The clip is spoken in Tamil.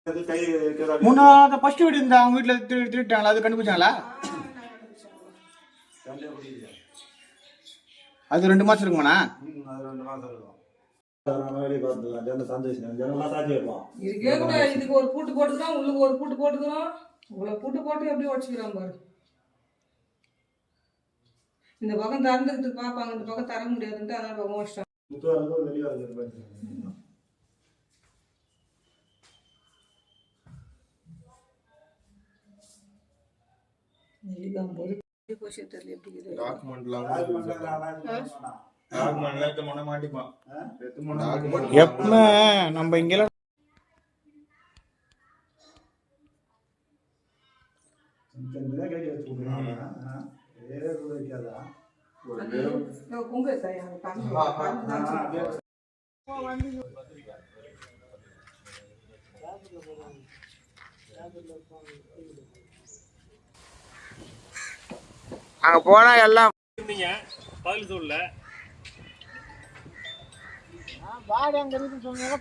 முன்னாடி ஃபர்ஸ்ட் வீடு இருந்தா அவங்க வீட்டுல திருட்டாங்களா? அது கண்டுபிடிச்சாங்களா? அது 2 மாசம் இருக்குமாண்ணா? அது 2 மாசம் இருக்கும். இதுக்கு ஒரு பூட்டு போட்டுக்கிறோம், உள்ளுக்கு ஒரு பூட்டு போட்டுக்கிறோம். இவ்வளவு பூட்டு போட்டு எப்படி உடச்சுக்கிறோம் பாரு. இந்த பக்கம் திறந்துக்கிட்டு பார்ப்பாங்க, இந்த பக்கம் தர முடியாதுன்ட்டு அதனால பக்கம் வச்சிட்டாங்க. எப்பவுமே நம்ம இங்கெல்லாம் அங்க போனா எல்லாம் பதில் சொல்ல பாடி அங்க இருக்கு சொன்னாங்க.